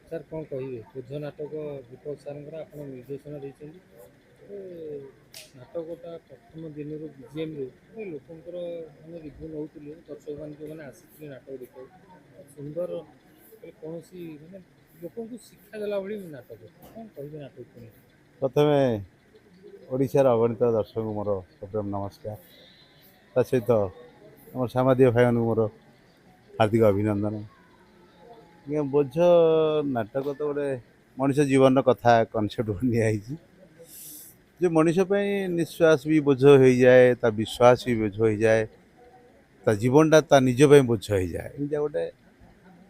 Sir କ'ଣ କହିବେ ବୋଝ ନାଟକ ଦୀପକ ସାର୍ଙ୍କର ଆପଣ ନିର୍ଦ୍ଦେଶନା ଦେଇଛନ୍ତି ନାଟକଟା ପ୍ରଥମ ଦିନରୁ ବିଜିଏମ୍ରୁ ଲୋକଙ୍କର ମାନେ ରିଭ୍ୟୁ ନେଉଥିଲେ ଦର୍ଶକମାନେ ଯେଉଁମାନେ ଆସିଥିଲେ ନାଟକ ଦେଖିବାକୁ ସୁନ୍ଦର କୌଣସି ମାନେ ଲୋକଙ୍କୁ ଶିକ୍ଷା ଦେଲା ଭଳି ନାଟକ କ'ଣ କହିବେ ନାଟକ ନେଇ ପ୍ରଥମେ ଓଡ଼ିଶାର ଅଗଣିତ ଦର୍ଶକଙ୍କୁ ମୋର ସପ୍ରମ ନମସ୍କାର। ତା ସହିତ ଆମର ସାମ୍ବାଦିକ ଭାଇମାନଙ୍କୁ ମୋର ହାର୍ଦ୍ଦିକ ଅଭିନନ୍ଦନ। ଆଜ୍ଞା ବୋଝ ନାଟକ ତ ଗୋଟେ ମଣିଷ ଜୀବନର କଥା କନସେପ୍ଟ ନିଆହେଇଛି ଯେ ମଣିଷ ପାଇଁ ନିଶ୍ୱାସ ବି ବୋଝ ହୋଇଯାଏ, ତା ବିଶ୍ୱାସ ବି ବୋଝ ହୋଇଯାଏ, ତା ଜୀବନଟା ତା ନିଜ ପାଇଁ ବୋଝ ହୋଇଯାଏ। ଏମିତିଆ ଗୋଟେ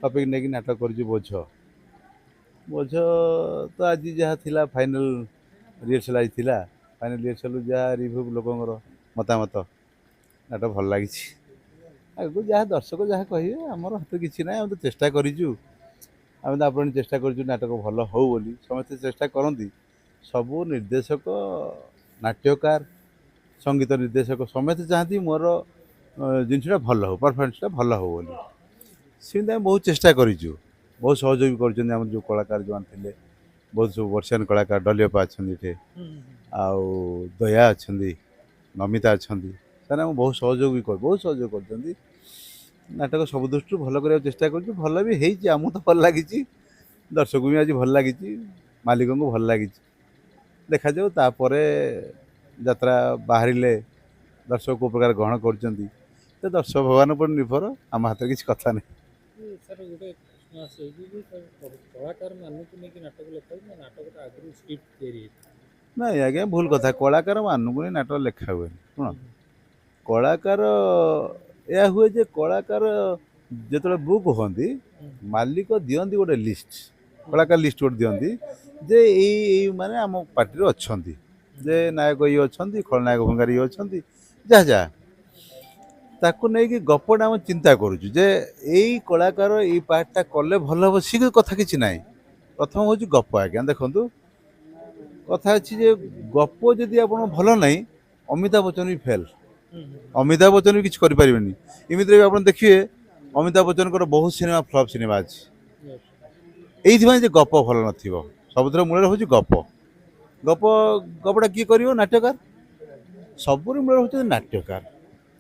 ଟପିକ୍ ନେଇକି ନାଟକ କରୁଛି ବୋଝ। ବୋଝ ତ ଆଜି ଯାହା ଥିଲା ଫାଇନାଲ୍ ରିହର୍ସାଲ୍ ଆଜି ଥିଲା। ଫାଇନାଲ୍ ରିହର୍ସାଲ୍ରୁ ଯାହା ରିଭ୍ୟୁ ଲୋକଙ୍କର ମତାମତ ନାଟକ ଭଲ ଲାଗିଛି। ଆଗକୁ ଯାହା ଦର୍ଶକ ଯାହା କହିବେ ଆମର ହାତରେ କିଛି ନାହିଁ। ଆମେ ତ ଚେଷ୍ଟା କରିଛୁ, ଆମେ ତ ଆପଣ ଚେଷ୍ଟା କରିଛୁ ନାଟକ ଭଲ ହଉ ବୋଲି। ସମସ୍ତେ ଚେଷ୍ଟା କରନ୍ତି, ସବୁ ନିର୍ଦ୍ଦେଶକ, ନାଟ୍ୟକାର, ସଙ୍ଗୀତ ନିର୍ଦ୍ଦେଶକ ସମସ୍ତେ ଚାହାନ୍ତି ମୋର ଜିନିଷଟା ଭଲ ହଉ, ପରଫର୍ମାନ୍ସଟା ଭଲ ହଉ ବୋଲି। ସେମିତି ଆମେ ବହୁତ ଚେଷ୍ଟା କରିଛୁ, ବହୁତ ସହଯୋଗ କରିଛନ୍ତି ଆମର ଯେଉଁ କଳାକାର ଯେଉଁମାନେ ଥିଲେ, ବହୁତ ସବୁ ବର୍ଷିୟାନ କଳାକାର ଡଲିଅପା ଅଛନ୍ତି ଏଠି, ଆଉ ଦୟା ଅଛନ୍ତି, ନମିତା ଅଛନ୍ତି, ସେମାନେ ଆମକୁ ବହୁତ ସହଯୋଗ ବି ବହୁତ ସହଯୋଗ କରିଛନ୍ତି। ନାଟକ ସବୁ ଦୃଷ୍ଟିରୁ ଭଲ କରିବାକୁ ଚେଷ୍ଟା କରୁଛୁ, ଭଲ ବି ହେଇଛି। ଆମକୁ ତ ଭଲ ଲାଗିଛି, ଦର୍ଶକଙ୍କୁ ବି ଆଜି ଭଲ ଲାଗିଛି, ମାଲିକଙ୍କୁ ଭଲ ଲାଗିଛି। ଦେଖାଯାଉ ତାପରେ ଯାତ୍ରା ବାହାରିଲେ ଦର୍ଶକ କେଉଁ ପ୍ରକାର ଗ୍ରହଣ କରୁଛନ୍ତି ତ ଦର୍ଶକ ଭଗବାନ ଉପରେ ନିର୍ଭର, ଆମ ହାତରେ କିଛି କଥା ନାହିଁ। ସାର୍ ଗୋଟେ ପ୍ରଶ୍ନ ଆସେ ଯେ କଳାକାରମାନଙ୍କୁ ନେଇକି ନାଟକ ଲେଖାଉଛି ନା ନାଟକଟା ଆଗରୁ ସ୍କ୍ରିପ୍ଟ ତିଆରି ହେଇଛି? ନାଇଁ ଆଜ୍ଞା ଭୁଲ କଥା, କଳାକାର ମାନଙ୍କୁ ହିଁ ନାଟକ ଲେଖା ହୁଏନି। ଶୁଣ, କଳାକାର ଏହା ହୁଏ ଯେ କଳାକାର ଯେତେବେଳେ ବୁକ୍ ହୁଅନ୍ତି ମାଲିକ ଦିଅନ୍ତି ଗୋଟେ ଲିଷ୍ଟ, କଳାକାର ଲିଷ୍ଟ ଗୋଟେ ଦିଅନ୍ତି ଯେ ଏଇ ମାନେ ଆମ ପାର୍ଟିରେ ଅଛନ୍ତି, ଯେ ନାୟକ ଇଏ ଅଛନ୍ତି, ଖଳନାୟକ ଭଙ୍ଗାରୀ ଇଏ ଅଛନ୍ତି, ଯାହା ଯାହା ତାକୁ ନେଇକି ଗପଟା ଆମେ ଚିନ୍ତା କରୁଛୁ ଯେ ଏଇ କଳାକାର ଏଇ ପାର୍ଟଟା କଲେ ଭଲ ହେବ। ସେ କଥା କିଛି ନାହିଁ। ପ୍ରଥମ ହେଉଛି ଗପ। ଆଜ୍ଞା ଦେଖନ୍ତୁ, କଥା ଅଛି ଯେ ଗପ ଯଦି ଆପଣ ଭଲ ନାହିଁ, ଅମିତାଭ ବଚ୍ଚନ ବି ଫେଲ୍। ଅମିତାଭ ବଚ୍ଚନ ବି କିଛି କରିପାରିବେନି। ଏମିତିରେ ବି ଆପଣ ଦେଖିବେ ଅମିତାଭ ବଚ୍ଚନଙ୍କର ବହୁତ ସିନେମା ଫ୍ଲପ୍ ସିନେମା ଅଛି, ଏଇଥିପାଇଁ ଯେ ଗପ ଭଲ ନଥିବ। ସବୁଥିର ମୂଳରେ ହେଉଛି ଗପ। ଗପଟା କିଏ କରିବ? ନାଟ୍ୟକାର। ସବୁରି ମୂଳରେ ହେଉଛନ୍ତି ନାଟ୍ୟକାର,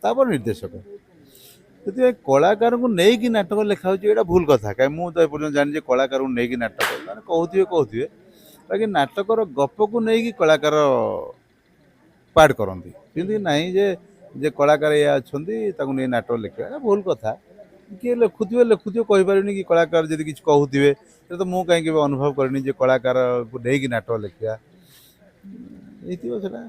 ତାପରେ ନିର୍ଦ୍ଦେଶକ। ସେଥିପାଇଁ କଳାକାରଙ୍କୁ ନେଇକି ନାଟକ ଲେଖା ହେଉଛି, ଏଇଟା ଭୁଲ କଥା। କାହିଁକି ମୁଁ ତ ଏପର୍ଯ୍ୟନ୍ତ ଜାଣିଛି କଳାକାରଙ୍କୁ ନେଇକି ନାଟକ ମାନେ କହୁଥିବେ ବାକି ନାଟକର ଗପକୁ ନେଇକି କଳାକାର ପାର୍ଟ କରନ୍ତି। କିନ୍ତୁ ନାହିଁ ଯେ କଳାକାର ଏଇଆ ଅଛନ୍ତି ତାକୁ ନେଇ ନାଟକ ଲେଖିବା, ଏଇଟା ଭୁଲ କଥା। କିଏ ଲେଖୁଥିବେ କହିପାରିବିନି କି କଳାକାର ଯଦି କିଛି କହୁଥିବେ, ତ ମୁଁ କାହିଁକି ଅନୁଭବ କରିନି ଯେ କଳାକାରକୁ ନେଇକି ନାଟକ ଲେଖିବା ହେଇଥିବ ସେଟା।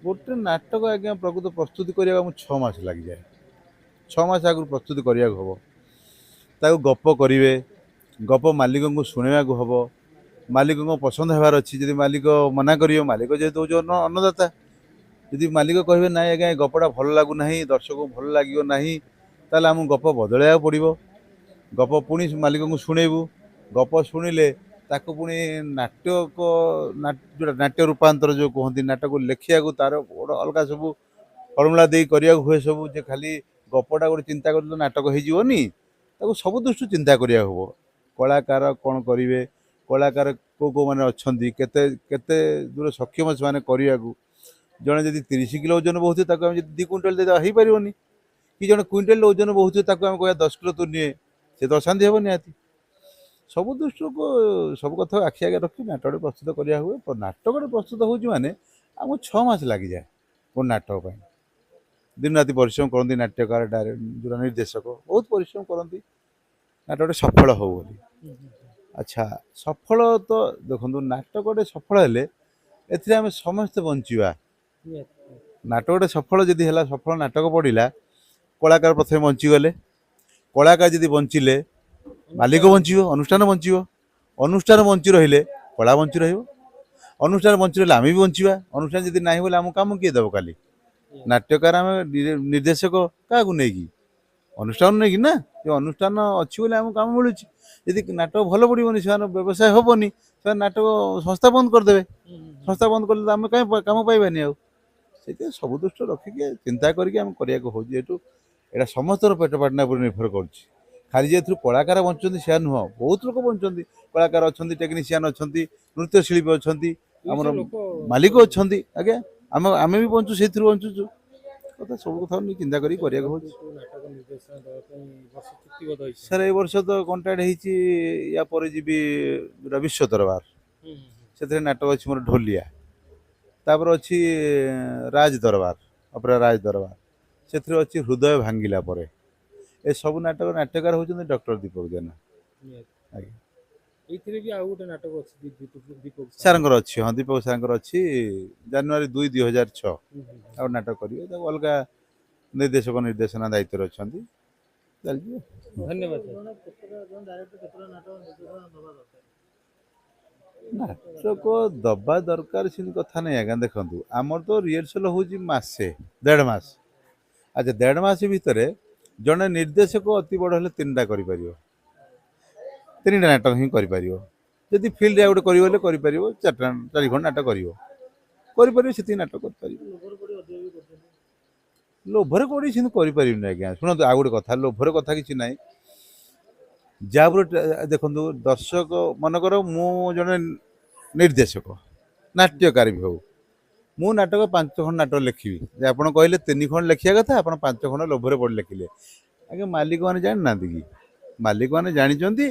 ଗୋଟେ ନାଟକ ଆଜ୍ଞା ପ୍ରକୃତ ପ୍ରସ୍ତୁତି କରିବାକୁ ଆମକୁ 6 ମାସ ଲାଗିଯାଏ। 6 ମାସ ଆଗରୁ ପ୍ରସ୍ତୁତି କରିବାକୁ ହେବ। ତାକୁ ଗପ କରିବେ, ଗପ ମାଲିକଙ୍କୁ ଶୁଣାଇବାକୁ ହେବ, ମାଲିକଙ୍କ ପସନ୍ଦ ହେବାର ଅଛି। ଯଦି ମାଲିକ ମନା କରିବ, ମାଲିକ ଯେହେତୁ ହେଉଛି ଅନ୍ନଦାତା, ଯଦି ମାଲିକ କହିବେ ନାଇଁ ଆଜ୍ଞା ଏ ଗପଟା ଭଲ ଲାଗୁନାହିଁ, ଦର୍ଶକଙ୍କୁ ଭଲ ଲାଗିବ ନାହିଁ, ତାହେଲେ ଆମକୁ ଗପ ବଦଳାଇବାକୁ ପଡ଼ିବ। ଗପ ପୁଣି ମାଲିକଙ୍କୁ ଶୁଣେଇବୁ। ଗପ ଶୁଣିଲେ ତାକୁ ପୁଣି ଯେଉଁଟା ନାଟ୍ୟ ରୂପାନ୍ତର ଯେଉଁ କୁହନ୍ତି, ନାଟକ ଲେଖିବାକୁ ତାର ଗୋଟେ ଅଲଗା ସବୁ ଫର୍ମୁଲା ଦେଇ କରିବାକୁ ହୁଏ ସବୁ। ଯେ ଖାଲି ଗପଟା ଗୋଟେ ଚିନ୍ତା କରିଦେଲେ ନାଟକ ହେଇଯିବନି, ତାକୁ ସବୁ ଦୃଷ୍ଟିରୁ ଚିନ୍ତା କରିବାକୁ ହେବ। କଳାକାର କ'ଣ କରିବେ, କଳାକାର କେଉଁମାନେ ଅଛନ୍ତି, କେତେ କେତେ ଦୂର ସକ୍ଷମ ସେମାନେ କରିବାକୁ। ଜଣେ ଯଦି 30 କିଲୋ ଓଜନ ବହୁଥିବେ ତାକୁ ଆମେ ଯଦି 2 କୁଇଣ୍ଟାଲ ଦେଇଦେବା ହେଇପାରିବନି। କି ଜଣେ କୁଇଣ୍ଟାଲ ଓଜନ ବହୁଥିବେ ତାକୁ ଆମେ କହିବା 10 କିଲୋ ତୁ ନିଏ, ସେ ତ ଅଶାନ୍ତି ହେବ ନିହାତି। ସବୁ ଦୃଷ୍ଟିକୁ ସବୁ କଥା ଆଖି ଆଗରେ ରଖି ନାଟକଟେ ପ୍ରସ୍ତୁତ କରିବା ହୁଏ। ନାଟକଟେ ପ୍ରସ୍ତୁତ ହେଉଛି ମାନେ ଆମକୁ 6 ମାସ ଲାଗିଯାଏ ଗୋଟେ ନାଟକ ପାଇଁ। ଦିନ ରାତି ପରିଶ୍ରମ କରନ୍ତି ନାଟ୍ୟକାର, ଯେଉଁଟା ନିର୍ଦ୍ଦେଶକ ବହୁତ ପରିଶ୍ରମ କରନ୍ତି ନାଟକଟେ ସଫଳ ହଉ ବୋଲି। ଆଚ୍ଛା, ସଫଳ ତ ଦେଖନ୍ତୁ, ନାଟକଟେ ସଫଳ ହେଲେ ଏଥିରେ ଆମେ ସମସ୍ତେ ବଞ୍ଚିବା। ନାଟକଟେ ସଫଳ ଯଦି ହେଲା, ସଫଳ ନାଟକ ପଡ଼ିଲା, କଳାକାର ପ୍ରଥମେ ବଞ୍ଚିଗଲେ। କଳାକାର ଯଦି ବଞ୍ଚିଲେ ମାଲିକ ବଞ୍ଚିବ, ଅନୁଷ୍ଠାନ ବଞ୍ଚିବ। ଅନୁଷ୍ଠାନ ବଞ୍ଚି ରହିଲେ କଳା ବଞ୍ଚି ରହିବ। ଅନୁଷ୍ଠାନ ବଞ୍ଚି ରହିଲେ ଆମେ ବି ବଞ୍ଚିବା। ଅନୁଷ୍ଠାନ ଯଦି ନାହିଁ ବୋଲେ ଆମକୁ କାମ କିଏ ଦେବ? କାଲି ନାଟ୍ୟକାର ଆମେ ନିର୍ଦ୍ଦେଶକ କାହାକୁ ନେଇକି? ଅନୁଷ୍ଠାନ ନେଇକି ନା। ଯେ ଅନୁଷ୍ଠାନ ଅଛି ବୋଲି ଆମକୁ କାମ ମିଳୁଛି। ଯଦି ନାଟକ ଭଲ ପଡ଼ିବନି, ସେମାନେ ବ୍ୟବସାୟ ହେବନି, ସେମାନେ ନାଟକ ସଂସ୍ଥା ବନ୍ଦ କରିଦେବେ। ସଂସ୍ଥା ବନ୍ଦ କଲେ ଆମେ କାହିଁ କାମ ପାଇବାନି ଆଉ। ସେଥିପାଇଁ ସବୁ ଦୃଷ୍ଟିରେ ରଖିକି ଚିନ୍ତା କରିକି ଆମେ କରିବାକୁ ହେଉଛି। ଏଇଟା ସମସ୍ତଙ୍କର ପେଟ ପାଟଣା ଉପରେ ନିର୍ଭର କରୁଛି। ଖାଲି ଯେ ଏଥିରୁ କଳାକାର ବଞ୍ଚୁଛନ୍ତି ସେୟା ନୁହଁ, ବହୁତ ଲୋକ ବଞ୍ଚୁଛନ୍ତି। କଳାକାର ଅଛନ୍ତି, ଟେକ୍ନିସିଆନ୍ ଅଛନ୍ତି, ନୃତ୍ୟଶିଳ୍ପୀ ଅଛନ୍ତି, ଆମର 200 ଲୋକ ମାଲିକ ଅଛନ୍ତି। ଆଜ୍ଞା ଆମେ ବି ବଞ୍ଚୁ, ସେଇଥିରୁ ବଞ୍ଚୁଛୁ। କଥା ସବୁ କଥା ନେଇ ଚିନ୍ତା କରିକି କରିବାକୁ କୋଉ ହଉଛି। କୋଉ ନାଟକ ନିର୍ଦ୍ଦେଶନା ଦେବା ପାଇଁ ବର୍ଷ ଚୁକ୍ତିବଦ୍ଧ ହେଇଛି? ସାର୍ ଏଇ ବର୍ଷ ତ କଣ୍ଟ୍ରାକ୍ଟ ହେଇଛି, ୟା ପରେ ଯିବି ବିଶ୍ୱ ଦରବାର, ହୁଁ ସେଥିରେ ନାଟକ ଅଛି ମୋର ଢୋଲିଆ। ତାପରେ ଅଛି ରାଜ ଦରବାର, ଅପେରା ରାଜ ଦରବାର, ସେଥିରେ ଅଛି ହୃଦୟ ଭାଙ୍ଗିଲା ପରେ। ଏସବୁ ନାଟକକାର ହେଉଛନ୍ତି ଡକ୍ଟର ଦୀପକ ଜେନା। ନିହାତି। ଆଜ୍ଞା ଏଇଥିରେ ବି ଆଉ ଗୋଟେ ନାଟକ ଅଛି ଦୀପକ ସାରଙ୍କର ଅଛି, ହଁ ଦୀପକ ସାରଙ୍କର ଅଛି ଜାନୁଆରୀ 2, 2006 ହୁଁ, ହୁଁ, ହୁଁ। ଆଉ ନାଟକ କରିବେ। ତାକୁ ଅଲଗା ନିର୍ଦ୍ଦେଶକ ନିର୍ଦ୍ଦେଶନା ଦାୟିତ୍ୱରେ ଅଛନ୍ତି, ଚାଲିଯିବ। ଧନ୍ୟବାଦ। ନାଟକ ଦବା ଦରକାର ସେମିତି କଥା ନାହିଁ ଆଜ୍ଞା। ଦେଖନ୍ତୁ ଆମର ତ ରିହର୍ସଲ ହେଉଛି ମାସେ 1.5 ମାସ। ଆଚ୍ଛା 1.5 ମାସ ଭିତରେ ଜଣେ ନିର୍ଦ୍ଦେଶକ ଅତି ବଡ଼ ହେଲେ 3ଟା କରିପାରିବ, 3ଟା ନାଟକ ହିଁ କରିପାରିବ। ଯଦି ଫିଲ୍ଡରେ ଗୋଟେ କରିବ ହେଲେ କରିପାରିବ, 4 ଖଣ୍ଡ ନାଟକ କରିପାରିବ, ସେତିକି ନାଟକ କରିପାରିବ। ଲୋଭରେ କୋଉଠି ସେମିତି କରିପାରିବିନି ଆଜ୍ଞା। ଶୁଣନ୍ତୁ ଆଉ ଗୋଟେ କଥା, ଲୋଭରେ କଥା କିଛି ନାହିଁ। ଯାହା ଦେଖନ୍ତୁ ଦର୍ଶକ ମନେକର ମୁଁ ଜଣେ ନିର୍ଦ୍ଦେଶକ, ନାଟ୍ୟକାର ବି ହଉ, ମୁଁ ନାଟକ 5 ଖଣ୍ଡ ନାଟକ ଲେଖିବି, ଯେ ଆପଣ କହିଲେ 3 ଖଣ୍ଡ ଲେଖିବା କଥା, ଆପଣ 5 ଖଣ୍ଡ ଲୋଭରେ ପଡ଼ି ଲେଖିଲେ। ଆଜ୍ଞା ମାଲିକମାନେ ଜାଣିନାହାନ୍ତି କି? ମାଲିକମାନେ ଜାଣିଛନ୍ତି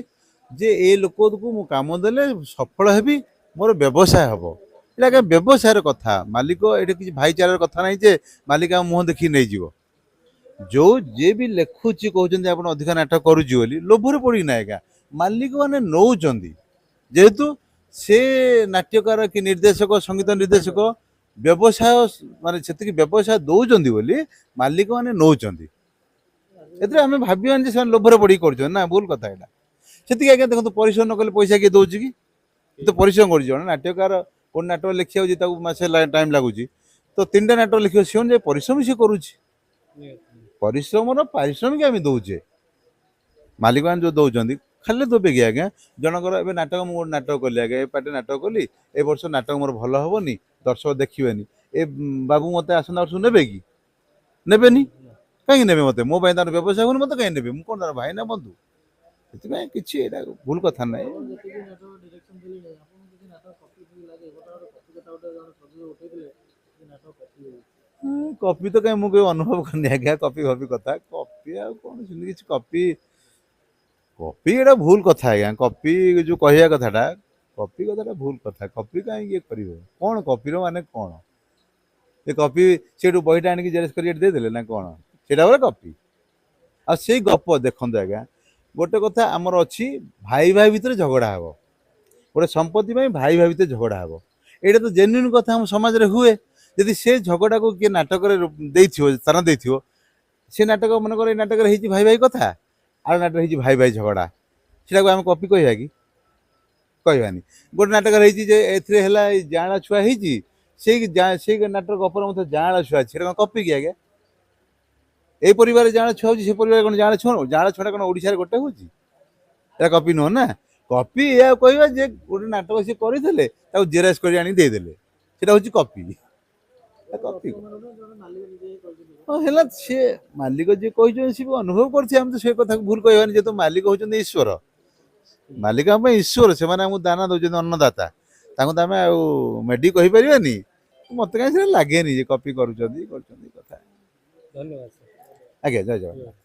ଯେ ଏ ଲୋକକୁ ମୁଁ କାମ ଦେଲେ ସଫଳ ହେବି, ମୋର ବ୍ୟବସାୟ ହବ। ଏଇଟା ଆଜ୍ଞା ବ୍ୟବସାୟର କଥା। ମାଲିକ ଏଇଟା କିଛି ଭାଇଚାରାର କଥା ନାହିଁ ଯେ ମାଲିକ ଆମ ମୁହଁ ଦେଖିକି ନେଇଯିବ। ଯୋଉ ଯିଏ ବି ଲେଖୁଛି କହୁଛନ୍ତି ଆପଣ ଅଧିକା ନାଟକ କରୁଛି ବୋଲି, ଲୋଭରେ ପଡ଼ିକି ନାହିଁ ଆଜ୍ଞା। ମାଲିକମାନେ ନଉଛନ୍ତି, ଯେହେତୁ ସେ ନାଟ୍ୟକାର କି ନିର୍ଦ୍ଦେଶକ, ସଙ୍ଗୀତ ନିର୍ଦ୍ଦେଶକ ବ୍ୟବସାୟ ମାନେ ସେତିକି ବ୍ୟବସାୟ ଦଉଛନ୍ତି ବୋଲି ମାଲିକମାନେ ନଉଛନ୍ତି। ଏଥିରେ ଆମେ ଭାବିବାନି ଯେ ସେମାନେ ଲୋଭରେ ପଡ଼ିକି କରୁଛନ୍ତି, ନା ଭୁଲ କଥା ଏଇଟା। ସେତିକି ଆଜ୍ଞା ଦେଖନ୍ତୁ, ପରିଶ୍ରମ ନ କଲେ ପଇସା କିଏ ଦଉଛି କି? ତ ପରିଶ୍ରମ କରୁଛି ଜଣେ ନାଟ୍ୟକାର, ଗୋଟେ ନାଟକ ଲେଖିବାକୁ ଯଦି ତାକୁ ମାସେ ଟାଇମ୍ ଲାଗୁଛି, ତ 3ଟା ନାଟକ ଲେଖିବ, ସେ ଅନୁଯାୟୀ ପରିଶ୍ରମ ସିଏ କରୁଛି। ନିହାତି। ପରିଶ୍ରମର ପାରିଶ୍ରମିକ ଆମେ ଦଉଛେ, ମାଲିକମାନେ ଯୋଉ ଦଉଛନ୍ତି ଖାଲି ଦେବେ କି ଆଜ୍ଞା? ଜଣଙ୍କର ଏବେ ନାଟକ, ମୁଁ ଗୋଟେ ନାଟକ କଲି ଆଜ୍ଞା, ଏ ପାର୍ଟି ନାଟକ କଲି, ଏ ବର୍ଷ ନାଟକ ମୋର ଭଲ ହବନି, ଦର୍ଶକ ଦେଖିବେନି, ଏ ବାବୁ ମତେ ଆସନ୍ତା ବର୍ଷ ନେବେ କି? ନେବେନି। କାହିଁକି ନେବେ ମତେ? ମୋ ପାଇଁ ତାର ବ୍ୟବସାୟ ହଉନି, ମତେ କାହିଁକି ନେବେ? ମୁଁ କଣ ତାର ଭାଇ ନା ବନ୍ଧୁ? ସେଥିପାଇଁ କିଛି ଏଇଟା ଭୁଲ କଥା ନାହିଁ। କପି ତ କାହିଁ ମୁଁ କେବେ ଅନୁଭବ କରିନି ଆଜ୍ଞା, କପି କଥା। କପି ଆଉ କଣ ସେମିତି କିଛି କପି ଏଇଟା ଭୁଲ କଥା ଆଜ୍ଞା। କପି ଯୋଉ କହିବା କଥାଟା, କପି କଥାଟା ଭୁଲ କଥା। କପି କାହିଁକି ଇଏ କରିବ? କଣ କପିର ମାନେ କଣ? ଏ କପି ସେଠୁ ବହିଟା ଆଣିକି ଜେରକ୍ସ କରି ଏଠି ଦେଇଦେଲେ ନା କଣ? ସେଇଟା ଗୋଟେ କପି। ଆଉ ସେଇ ଗପ ଦେଖନ୍ତୁ ଆଜ୍ଞା, ଗୋଟେ କଥା ଆମର ଅଛି, ଭାଇ ଭାଇ ଭିତରେ ଝଗଡ଼ା ହବ, ଗୋଟେ ସମ୍ପତ୍ତି ପାଇଁ ଭାଇ ଭାଇ ଭିତରେ ଝଗଡ଼ା ହବ। ଏଇଟା ତ ଜେନ୍ୟୁଇନ୍ କଥା ଆମ ସମାଜରେ ହୁଏ। ଯଦି ସେ ଝଗଡ଼ାକୁ କିଏ ନାଟକରେ ଦେଇଥିବ, ସ୍ଥାନ ଦେଇଥିବ, ସେ ନାଟକ ମନେକର ଏଇ ନାଟକରେ ହେଇଛି ଭାଇ ଭାଇ କଥା, ଆଉ ନାଟକ ହେଇଛି ଭାଇ ଭାଇ ଝଗଡ଼ା, ସେଟାକୁ ଆମେ କପି କହିବା କି? କହିବାନି। ଗୋଟେ ନାଟକରେ ହେଇଛି ଯେ ଏଥିରେ ହେଲା ଏଇ ଜାଆଁଳା ଛୁଆ ହେଇଛି, ସେଇ ନାଟକ ଗପର ମଧ୍ୟ ଜାଆଁଳା ଛୁଆ ଅଛି, ସେଟା କଣ କପି କି ଆଜ୍ଞା? ଏଇ ପରିବାରରେ ଜାଆଁଳା ଛୁଆ ହଉଛି, ସେ ପରିବାରରେ କଣ ଜାଆଁଳା ଛୁଆ? ଜାଆଁଳା ଛୁଆଟା କଣ ଓଡ଼ିଶାରେ ଗୋଟେ ହଉଛି? ଏଟା କପି ନୁହଁ ନା। କପି ଏଇଆ କହିବା ଯେ ଗୋଟେ ନାଟକ ସିଏ କରିଥିଲେ, ତାକୁ ଜେରକ୍ସ କରି ଆଣିକି ଦେଇଦେଲେ, ସେଟା ହଉଛି କପି। କପି ହଁ ହେଲା, ସିଏ ମାଲିକ ଯିଏ କହିଛନ୍ତି ସିଏ ବି ଅନୁଭବ କରିଥିବେ, ଆମେ ତ ସେ କଥାକୁ ଭୁଲ କହିବାନି। ଯେହେତୁ ମାଲିକ ହଉଛନ୍ତି ଈଶ୍ୱର, ମାଲିକ ଆମ ପାଇଁ ଈଶ୍ୱର, ସେମାନେ ଆମକୁ ଦାନା ଦଉଛନ୍ତି, ଅନ୍ନଦାତା, ତାଙ୍କୁ ତ ଆମେ ଆଉ ମେଡି କହିପାରିବାନି। ମତେ କାହିଁ ସେଟା ଲାଗେନି ଯେ କପି କରୁଛନ୍ତି କଥା। ଧନ୍ୟବାଦ। ଆଜ୍ଞା, ଜୟ ଜଗନ୍ନାଥ।